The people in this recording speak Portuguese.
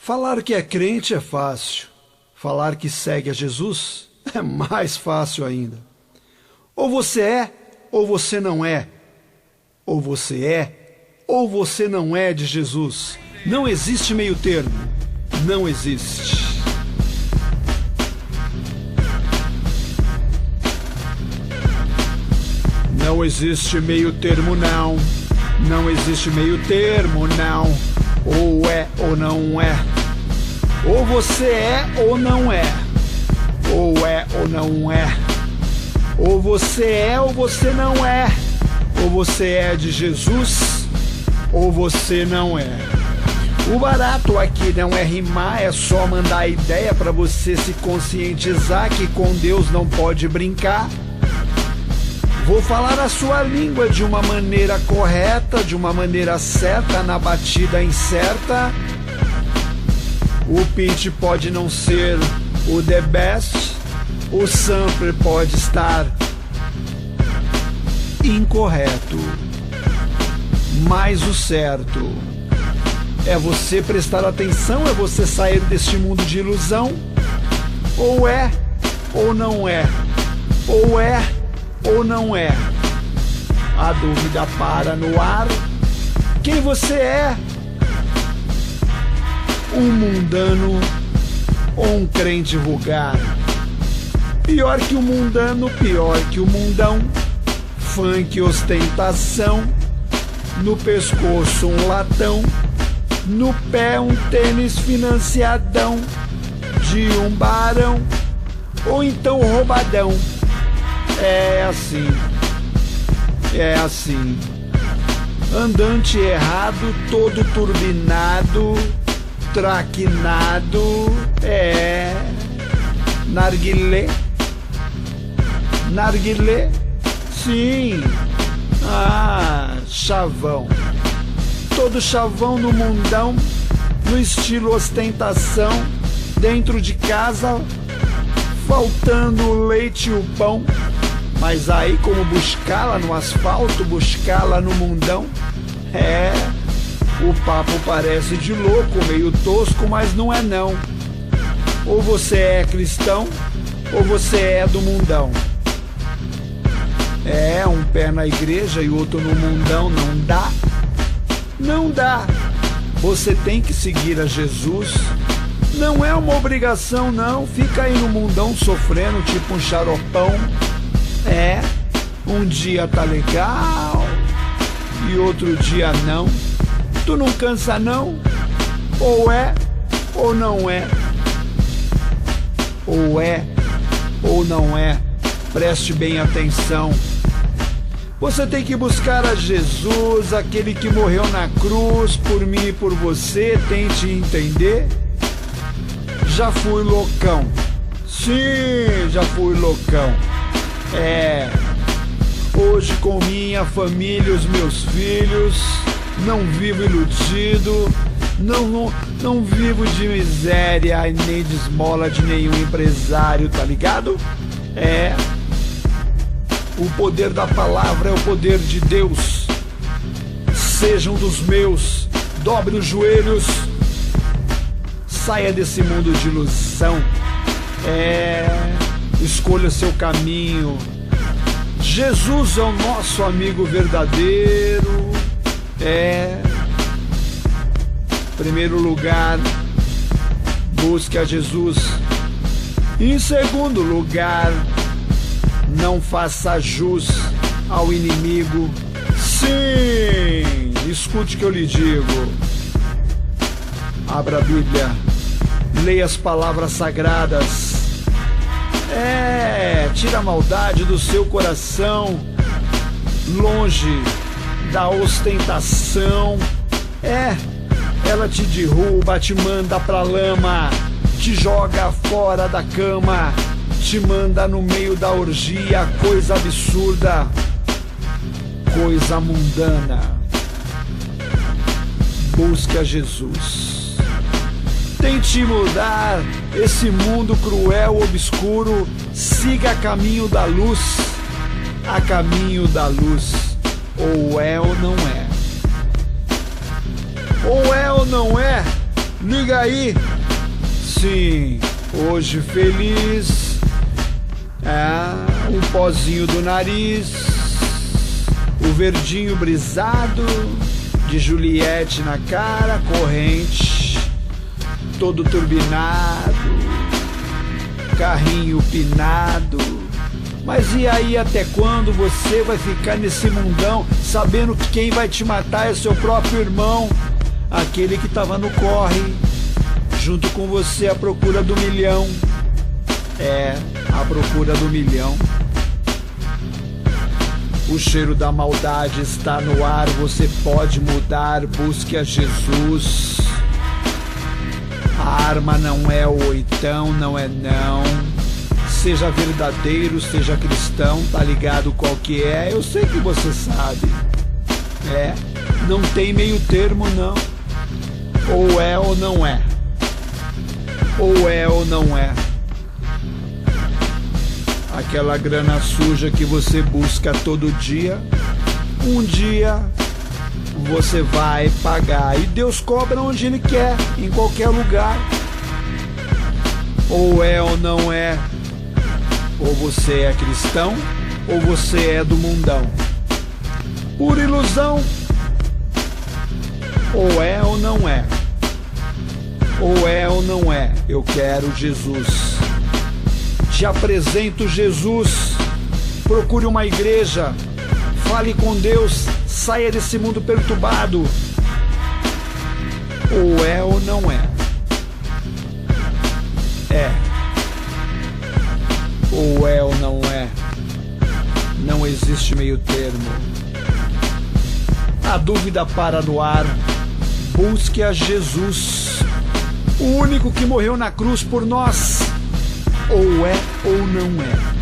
Falar que é crente é fácil. Falar que segue a Jesus é mais fácil ainda. Ou você é, ou você não é. Ou você é, ou você não é de Jesus. Não existe meio termo. Não existe. Não existe meio termo, não. Não existe meio termo, não. Ou é ou não é. Ou você é ou não é. Ou é ou não é. Ou você é ou você não é. Ou você é de Jesus ou você não é. O barato aqui não é rimar, é só mandar a ideia pra você se conscientizar que com Deus não pode brincar. Vou falar a sua língua de uma maneira correta, de uma maneira certa, na batida incerta. O pitch pode não ser o the best, o sampler pode estar incorreto, mas o certo é você prestar atenção, é você sair deste mundo de ilusão. Ou é ou não é. Ou é ou não é. A dúvida para no ar. Quem você é? Um mundano ou um crente vulgar? Pior que o mundano, pior que o mundão. Funk, ostentação. No pescoço um latão. No pé um tênis financiadão de um barão. Ou então roubadão. É assim, é assim. Andante errado, todo turbinado, traquinado. É narguilé. Narguilé? Sim. Ah, chavão. Todo chavão no mundão, no estilo ostentação. Dentro de casa, faltando o leite e o pão. Mas aí como buscá-la no asfalto, buscá-la no mundão? É, o papo parece de louco, meio tosco, mas não é não. Ou você é cristão, ou você é do mundão. É, um pé na igreja e outro no mundão, não dá. Não dá. Você tem que seguir a Jesus. Não é uma obrigação não, fica aí no mundão sofrendo tipo um xaropão. É, um dia tá legal e outro dia não. Tu não cansa não? Ou é ou não é. Ou é ou não é. Preste bem atenção. Você tem que buscar a Jesus, aquele que morreu na cruz por mim e por você. Tente entender. Já fui loucão. Sim, já fui loucão. É, hoje com minha família, os meus filhos, não vivo iludido, não vivo de miséria e nem de esmola de nenhum empresário, tá ligado? É, o poder da palavra é o poder de Deus. Sejam dos meus, dobre os joelhos, saia desse mundo de ilusão. É, escolha seu caminho. Jesus é o nosso amigo verdadeiro. É, em primeiro lugar, busque a Jesus. Em segundo lugar, não faça jus ao inimigo. Sim, escute o que eu lhe digo. Abra a Bíblia, leia as palavras sagradas. É, tira a maldade do seu coração, longe da ostentação. É, ela te derruba, te manda pra lama, te joga fora da cama, te manda no meio da orgia, coisa absurda, coisa mundana. Busque a Jesus. Tente mudar esse mundo cruel, obscuro. Siga a caminho da luz. A caminho da luz. Ou é ou não é. Ou é ou não é. Liga aí. Sim, hoje feliz. Um pozinho do nariz, o verdinho brisado, de Juliette na cara, corrente, todo turbinado, carrinho pinado. Mas e aí, até quando você vai ficar nesse mundão, sabendo que quem vai te matar é seu próprio irmão, aquele que tava no corre, junto com você à procura do milhão? À procura do milhão. O cheiro da maldade está no ar, você pode mudar, busque a Jesus. A arma não é o oitão, não é não. Seja verdadeiro, seja cristão, tá ligado qual que é? Eu sei que você sabe. Não tem meio termo não. Ou é ou não é. Ou é ou não é. Aquela grana suja que você busca todo dia, um dia você vai pagar. E Deus cobra onde Ele quer, em qualquer lugar. Ou é ou não é. Ou você é cristão, ou você é do mundão. Pura ilusão. Ou é ou não é. Ou é ou não é. Eu quero Jesus. Te apresento Jesus. Procure uma igreja. Fale com Deus. Saia desse mundo perturbado. Ou é ou não é. Ou é ou não é. Não existe meio termo. A dúvida para no ar. Busque a Jesus, o único que morreu na cruz por nós. Ou é ou não é.